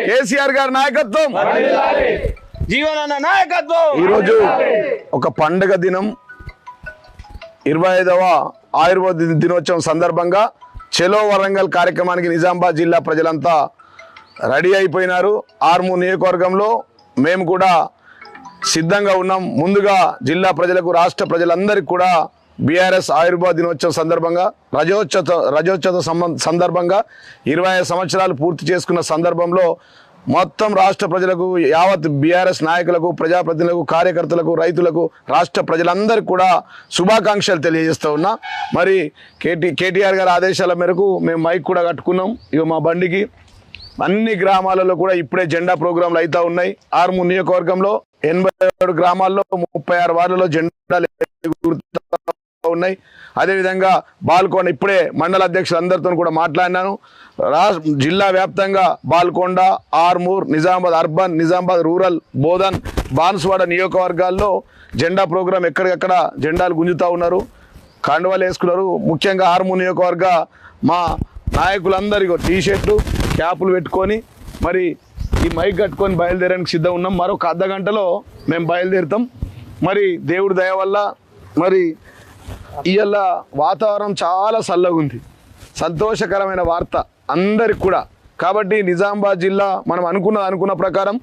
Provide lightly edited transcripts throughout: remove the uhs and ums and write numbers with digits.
కేసీఆర్ గారి నాయకత్వం, జీవనన్న నాయకత్వం. ఈరోజు ఒక పండుగ దినం 25వ ఆయుర్వేద దినోత్సవం సందర్భంగా చెలో వరంగల్ కార్యక్రమానికి నిజామాబాద్ జిల్లా ప్రజలంతా రెడీ అయిపోయినారు. ఆర్మూర్ నియోజకవర్గంలో మేము కూడా సిద్ధంగా ఉన్నాం. ముందుగా జిల్లా ప్రజలకు, రాష్ట్ర ప్రజలందరికీ కూడా బీఆర్ఎస్ ఆయుర్వేద దినోత్సవం సందర్భంగా, రజోత్సవ సందర్భంగా 25 సంవత్సరాలు పూర్తి చేసుకున్న సందర్భంలో మొత్తం రాష్ట్ర ప్రజలకు, యావత్ బీఆర్ఎస్ నాయకులకు, ప్రజాప్రతినిధులకు, కార్యకర్తలకు, రైతులకు, రాష్ట్ర ప్రజలందరికీ కూడా శుభాకాంక్షలు తెలియజేస్తూ ఉన్నా. మరి కేటీఆర్ గారి ఆదేశాల మేరకు మేము మైక్ కూడా కట్టుకున్నాం. ఇక మా బండికి అన్ని గ్రామాలలో కూడా ఇప్పుడే జెండా ప్రోగ్రాంలు అవుతూ ఉన్నాయి. ఆర్మూర్ నియోజకవర్గంలో 87 గ్రామాల్లో 36 వార్డులలో జెండాలు ఉన్నాయి. అదేవిధంగా బాల్కొండ ఇప్పుడే మండల అధ్యక్షులందరితో కూడా మాట్లాడినాను. జిల్లా వ్యాప్తంగా బాల్కొండ, ఆర్మూర్, నిజామాబాద్ అర్బన్, నిజామాబాద్ రూరల్, బోధన్, బాన్సువాడ నియోజకవర్గాల్లో జెండా ప్రోగ్రాం ఎక్కడికక్కడ జెండాలు గుంజుతూ ఉన్నారు, కండువాలు వేసుకున్నారు. ముఖ్యంగా ఆర్మూర్ నియోజకవర్గ మా నాయకులందరికీ టీషర్ట్లు, క్యాపులు పెట్టుకొని మరి ఈ మైక్ కట్టుకొని బయలుదేరడానికి సిద్ధం ఉన్నాం. మరొక అర్ధ గంటలో మేము బయలుదేరుతాం. మరి దేవుడి దయ వల్ల మరి ఇవాళ వాతావరణం చాలా చల్లగా ఉంది, సంతోషకరమైన వార్త అందరికి కూడా. కాబట్టి నిజామాబాద్ జిల్లా మనం అనుకున్న ప్రకారం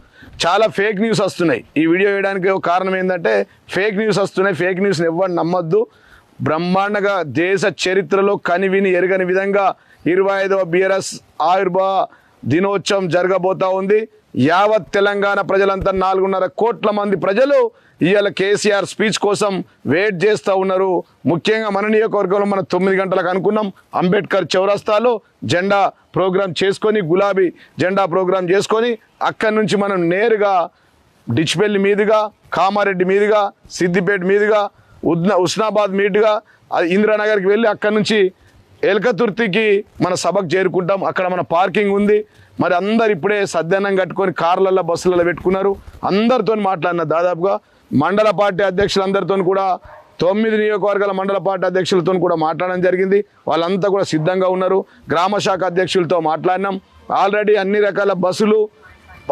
చాలా ఫేక్ న్యూస్ వస్తున్నాయి. ఈ వీడియో వేయడానికి ఒక కారణం ఏంటంటే ఫేక్ న్యూస్ వస్తున్నాయి. ఫేక్ న్యూస్ని ఎవరు నమ్మొద్దు. బ్రహ్మాండంగా దేశ చరిత్రలో కనివిని ఎరగని విధంగా 25వ బీఆర్ఎస్ ఆయుర్వేద దినోత్సవం జరగబోతా ఉంది. యావత్ తెలంగాణ ప్రజలంతా 4.5 కోట్ల మంది ప్రజలు ఇవాళ కేసీఆర్ స్పీచ్ కోసం వెయిట్ చేస్తూ ఉన్నారు. ముఖ్యంగా మన నియోజకవర్గంలో మనం 9 గంటలకు అనుకున్నాం అంబేద్కర్ చౌరస్తాలో జెండా ప్రోగ్రాం చేసుకొని, గులాబీ జెండా ప్రోగ్రాం చేసుకొని అక్కడి నుంచి మనం నేరుగా డిచ్పల్లి మీదుగా, కామారెడ్డి మీదుగా, సిద్దిపేట మీదుగా, ఉస్నాబాద్ మీదుగా ఇందిరానగర్కి వెళ్ళి అక్కడి నుంచి ఎల్కతుర్తికి మన సభకు చేరుకుంటాం. అక్కడ మన పార్కింగ్ ఉంది. మరి అందరు ఇప్పుడే సద్యాన్నం కట్టుకొని కార్లలో, బస్సులలో పెట్టుకున్నారు. అందరితో మాట్లాడిన దాదాపుగా మండల పార్టీ అధ్యక్షులందరితో కూడా 9 నియోజకవర్గాల మండల పార్టీ అధ్యక్షులతో కూడా మాట్లాడడం జరిగింది. వాళ్ళంతా కూడా సిద్ధంగా ఉన్నారు. గ్రామ శాఖ అధ్యక్షులతో మాట్లాడినాం. ఆల్రెడీ అన్ని రకాల బస్సులు,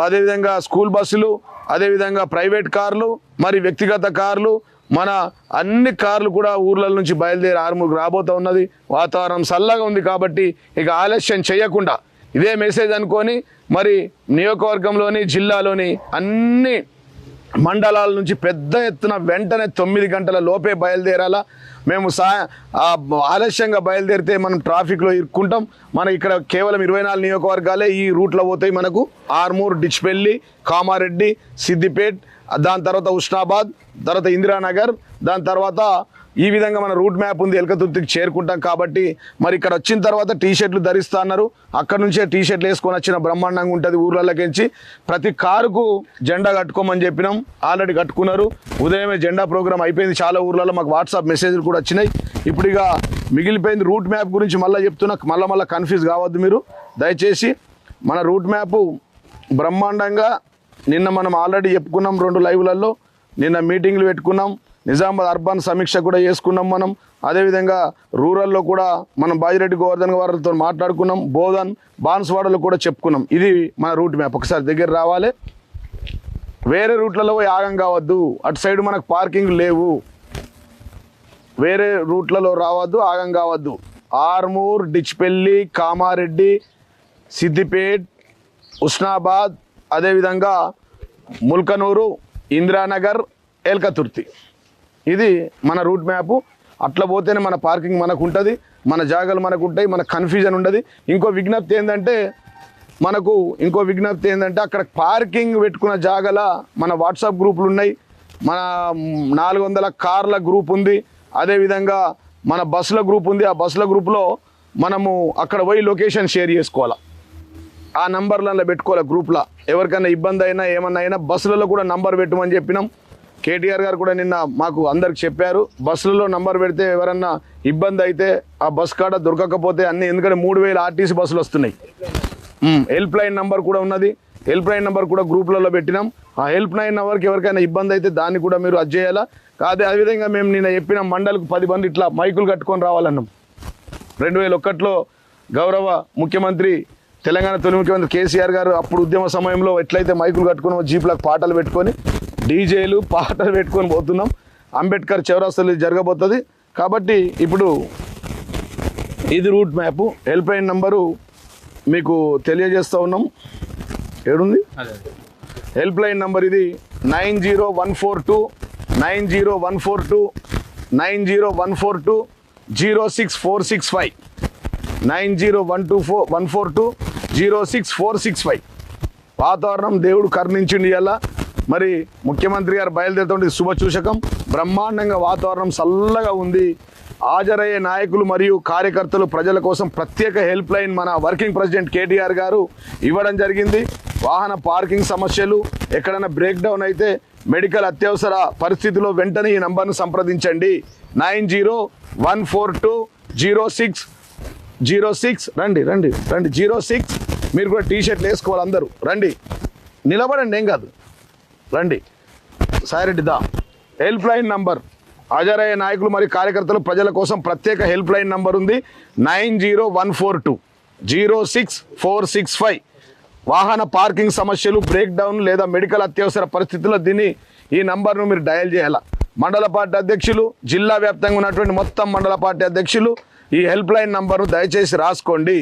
అదేవిధంగా స్కూల్ బస్సులు, అదేవిధంగా ప్రైవేట్ కార్లు, మరి వ్యక్తిగత కార్లు, మన అన్ని కార్లు కూడా ఊర్ల నుంచి బయలుదేరి ఆర్మూర్కి రాబోతూ ఉన్నది. వాతావరణం చల్లగా ఉంది కాబట్టి ఇక ఆలస్యం చేయకుండా ఇదే మెసేజ్ అనుకొని మరి నియోజకవర్గంలోని, జిల్లాలోని అన్ని మండలాల నుంచి పెద్ద ఎత్తున వెంటనే 9 గంటల లోపే బయలుదేరాలా. మేము ఆలస్యంగా బయలుదేరితే మనం ట్రాఫిక్లో ఇరుక్కుంటాం. మన ఇక్కడ కేవలం 24 నియోజకవర్గాలే ఈ రూట్లో పోతాయి మనకు. ఆర్మూర్, డిచ్పల్లి, కామారెడ్డి, సిద్దిపేట్, దాని తర్వాత ఉస్నాబాద్, తర్వాత ఇందిరానగర్, దాని తర్వాత ఈ విధంగా మన రూట్ మ్యాప్ ఉంది. ఎల్కతుర్తికి చేరుకుంటాం కాబట్టి మరి ఇక్కడ వచ్చిన తర్వాత టీషర్ట్లు ధరిస్తా అన్నారు. అక్కడ నుంచే టీషర్ట్లు వేసుకొని వచ్చిన బ్రహ్మాండంగా ఉంటుంది. ఊర్లలోకించి ప్రతి కారుకు జెండా కట్టుకోమని చెప్పినాం. ఆల్రెడీ కట్టుకున్నారు. ఉదయమే జెండా ప్రోగ్రాం అయిపోయింది. చాలా ఊర్లలో మాకు వాట్సాప్ మెసేజ్లు కూడా వచ్చినాయి. ఇప్పుడు ఇక మిగిలిపోయింది రూట్ మ్యాప్ గురించి మళ్ళీ చెప్తున్నా. మళ్ళీ కన్ఫ్యూజ్ కావద్దు మీరు దయచేసి. మన రూట్ మ్యాపు బ్రహ్మాండంగా నిన్న మనం ఆల్రెడీ చెప్పుకున్నాం 2 లైవ్లలో. నిన్న మీటింగ్లు పెట్టుకున్నాం. నిజామాబాద్ అర్బన్ సమీక్ష కూడా చేసుకున్నాం మనం. అదేవిధంగా రూరల్లో కూడా మనం బాజిరెడ్డి గోవర్ధన్ వారితో మాట్లాడుకున్నాం. బోధన్, బాన్సువాడలో కూడా చెప్పుకున్నాం. ఇది మన రూట్ మ్యాప్. ఒకసారి దగ్గర రావాలి. వేరే రూట్లలో ఆగం కావద్దు. అటు సైడ్ మనకు పార్కింగ్ లేవు. వేరే రూట్లలో రావద్దు, ఆగం కావద్దు. ఆర్మూర్, డిచ్పల్లి, కామారెడ్డి, సిద్దిపేట్, ఉస్నాబాద్, అదేవిధంగా ముల్కనూరు, ఇందిరానగర్, ఎల్కతుర్తి, ఇది మన రూట్ మ్యాపు. అట్లా పోతేనే మన పార్కింగ్ మనకు ఉంటుంది, మన జాగాలు మనకు ఉంటాయి, మన కన్ఫ్యూజన్ ఉండదు. ఇంకో విజ్ఞప్తి ఏంటంటే అక్కడ పార్కింగ్ పెట్టుకున్న జాగాల మన వాట్సాప్ గ్రూపులు ఉన్నాయి. మన 400 కార్ల గ్రూప్ ఉంది. అదేవిధంగా మన బస్సుల గ్రూప్ ఉంది. ఆ బస్సుల గ్రూప్లో మనము అక్కడ పోయి లొకేషన్ షేర్ చేసుకోవాలి. ఆ నంబర్లలో పెట్టుకోవాలి గ్రూప్లో. ఎవరికైనా ఇబ్బంది అయినా ఏమన్నా అయినా బస్సులలో కూడా నంబర్ పెట్టమని చెప్పినాం. కేటీఆర్ గారు కూడా నిన్న మాకు అందరికి చెప్పారు. బస్సులలో నంబర్ పెడితే ఎవరన్నా ఇబ్బంది అయితే ఆ బస్ కాడ దొరకకపోతే అన్ని, ఎందుకంటే 3000 ఆర్టీసీ బస్సులు వస్తున్నాయి. హెల్ప్ లైన్ నంబర్ కూడా ఉన్నది. హెల్ప్ లైన్ నెంబర్ కూడా గ్రూప్లలో పెట్టినాం. ఆ హెల్ప్ లైన్ నెంబర్కి ఎవరికైనా ఇబ్బంది అయితే దాన్ని కూడా మీరు అది చేయాలా. అదేవిధంగా మేము నిన్న చెప్పిన మండలికి 10 మంది ఇట్లా మైకులు కట్టుకొని రావాలన్నాం. 2001లో గౌరవ ముఖ్యమంత్రి తెలంగాణ తొలి ముఖ్యమంత్రి కేసీఆర్ గారు అప్పుడు ఉద్యమ సమయంలో ఎట్లయితే మైకులు కట్టుకుని జీప్లకు పాటలు పెట్టుకొని డీజేలు పాటలు పెట్టుకొని పోతున్నాం. అంబేద్కర్ చౌరస్తాలో జరగబోతుంది. కాబట్టి ఇప్పుడు ఇది route map, help line number మీకు తెలియజేస్తూ ఉన్నాం. ఏడుంది హెల్ప్ లైన్ నంబర్? ఇది 9014290142 90124142 వాతావరణం దేవుడు కరుణించిండి. ఇలా మరి ముఖ్యమంత్రి గారు బయలుదేరుతుంటే శుభసూచకం. బ్రహ్మాండంగా వాతావరణం చల్లగా ఉంది. హాజరయ్యే నాయకులు మరియు కార్యకర్తలు ప్రజల కోసం ప్రత్యేక హెల్ప్ లైన్ మన వర్కింగ్ ప్రెసిడెంట్ కేటీఆర్ గారు ఇవ్వడం జరిగింది. వాహన పార్కింగ్ సమస్యలు, ఎక్కడైనా బ్రేక్ డౌన్ అయితే, మెడికల్ అత్యవసర పరిస్థితిలో వెంటనే ఈ నంబర్ను సంప్రదించండి. 9014206006. రండి 06. మీరు కూడా టీషర్ట్లు వేసుకోవాలి. అందరూ రండి, నిలబడండి, ఏం కాదు, రండి. Sai Reddy the help line number. హాజరయ్యే నాయకులు మరియు కార్యకర్తలు ప్రజల కోసం ప్రత్యేక హెల్ప్ లైన్ నంబర్ ఉంది. 9014206465. వాహన పార్కింగ్ సమస్యలు, బ్రేక్ డౌన్ లేదా మెడికల్ అత్యవసర పరిస్థితుల్లో ఈ నంబర్ను మీరు డయల్ చేయాలి. మండల పార్టీ అధ్యక్షులు, జిల్లా వ్యాప్తంగా ఉన్నటువంటి మొత్తం మండల పార్టీ అధ్యక్షులు ఈ హెల్ప్ లైన్ నంబర్ను దయచేసి రాసుకోండి.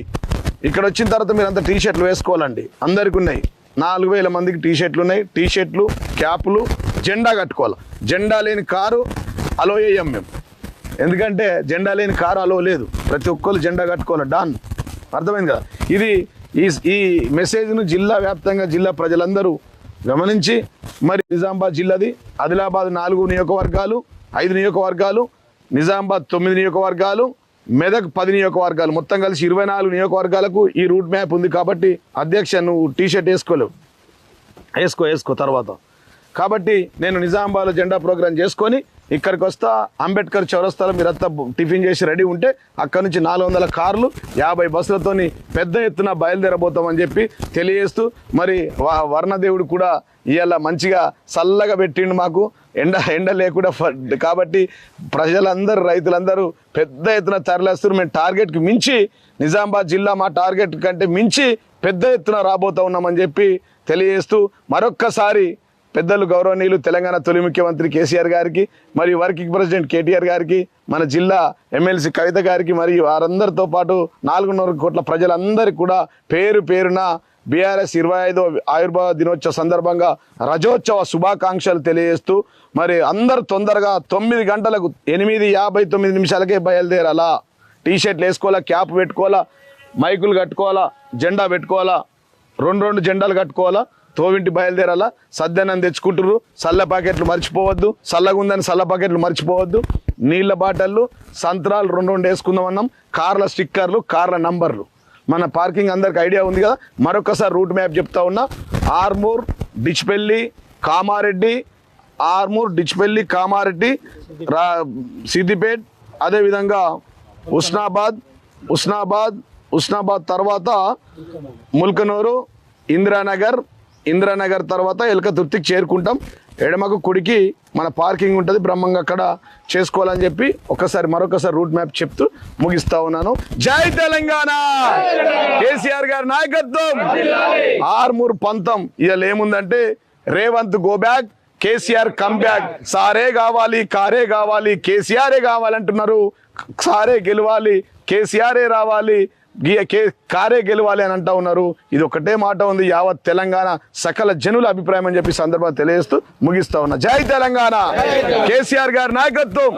ఇక్కడ వచ్చిన తర్వాత మీరు అంతా టీషర్ట్లు వేసుకోవాలండి. అందరికీ ఉన్నాయి. 4000 మందికి టీషర్ట్లు ఉన్నాయి. టీషర్ట్లు, క్యాపులు, జెండా కట్టుకోవాలి. జెండా లేని కారు అలో వేయం మేము, ఎందుకంటే జెండా లేని కారు అలో లేదు. ప్రతి ఒక్కరు జెండా కట్టుకోవాలి. డాన్, అర్థమైంది కదా? ఇది ఈ మెసేజ్ను జిల్లా వ్యాప్తంగా జిల్లా ప్రజలందరూ గమనించి, మరి నిజామాబాద్ జిల్లాది, ఆదిలాబాద్ 4 నియోజకవర్గాలు, 5 నియోజకవర్గాలు, నిజామాబాద్ 9 నియోజకవర్గాలు, మెదక్ 10 నియోజకవర్గాలు, మొత్తం కలిసి 24 నియోజకవర్గాలకు ఈ రూట్ మ్యాప్ ఉంది. కాబట్టి అధ్యక్ష, నువ్వు టీషర్ట్ వేసుకోలేవు, వేసుకో తర్వాత. కాబట్టి నేను నిజామాబాద్లో జెండా ప్రోగ్రాం చేసుకొని ఇక్కడికి వస్తా. అంబేద్కర్ చౌరస్తాలో మీరంతా టిఫిన్ చేసి రెడీ ఉంటే అక్కడ నుంచి 400 కార్లు 50 బస్సులతోని పెద్ద ఎత్తున బయలుదేరబోతామని చెప్పి తెలియజేస్తూ, మరి వర్ణదేవుడు కూడా ఇవాళ మంచిగా చల్లగా పెట్టిండు మాకు, ఎండ లేకుండా. కాబట్టి ప్రజలందరూ, రైతులందరూ పెద్ద ఎత్తున తరలిస్తారు. మేము టార్గెట్కి మించి, నిజామాబాద్ జిల్లా మా టార్గెట్ కంటే మించి పెద్ద ఎత్తున రాబోతూ ఉన్నామని చెప్పి తెలియజేస్తూ, మరొక్కసారి పెద్దలు గౌరవనీయులు తెలంగాణ తొలి ముఖ్యమంత్రి కేసీఆర్ గారికి, మరియు వర్కింగ్ ప్రెసిడెంట్ కేటీఆర్ గారికి, మన జిల్లా ఎమ్మెల్సీ కవిత గారికి, మరియు వారందరితో పాటు 400 కోట్ల ప్రజలందరికీ కూడా పేరు పేరున బీఆర్ఎస్ 25వ ఆవిర్భావ దినోత్సవ సందర్భంగా రజోత్సవ శుభాకాంక్షలు తెలియజేస్తూ, మరి అందరు తొందరగా 9 గంటలకు 8:59 నిమిషాలకే బయలుదేరాలా. టీషర్ట్లు వేసుకోవాలా, క్యాప్ పెట్టుకోవాలా, మైకులు కట్టుకోవాలా, జెండా పెట్టుకోవాలా, 2 జెండాలు కట్టుకోవాలా, తోవింటి బయలుదేరాలా. సద్దన్నం తెచ్చుకుంటారు, సల్ల ప్యాకెట్లు మర్చిపోవద్దు, చల్లగా ఉందని సల్ల ప్యాకెట్లు మర్చిపోవద్దు. నీళ్ళ బాటళ్ళు, సంత్రాలు 2 వేసుకుందామన్నాం. కార్ల స్టిక్కర్లు, కార్ల నంబర్లు. మన పార్కింగ్ అందరికి ఐడియా ఉంది కదా. మరొకసారి రూట్ మ్యాప్ చెప్తా ఉన్నా. ఆర్మూర్, డిచ్పెల్లి, కామారెడ్డి, సిద్దిపేట్, అదేవిధంగా ఉస్నాబాద్ తర్వాత ముల్కనూరు, ఇంద్రానగర్ తర్వాత ఎల్కతుర్తికి చేరుకుంటాం. ఎడమకు కుడికి మన పార్కింగ్ ఉంటుంది, బ్రహ్మంగా అక్కడ చేసుకోవాలని చెప్పి మరొకసారి రూట్ మ్యాప్ చెప్తూ ముగిస్తా ఉన్నాను. జై తెలంగాణ, కేసీఆర్ గారి నాయకత్వం. ఆర్మూర్ పంతం ఇవాళ ఏముందంటే, Revanth go back, KCR come back. సారే కావాలి, కారే కావాలి, కేసీఆరే కావాలంటున్నారు. సారే గెలవాలి, కేసీఆరే రావాలి, కారే గెలవాలి అని అంటా ఉన్నారు. ఇది ఒకటే మాట ఉంది యావత్ తెలంగాణ సకల జనుల అభిప్రాయం అని చెప్పి సందర్భంగా తెలియజేస్తూ ముగిస్తా ఉన్నా. జై తెలంగాణ, కేసీఆర్ గారి నాయకత్వం.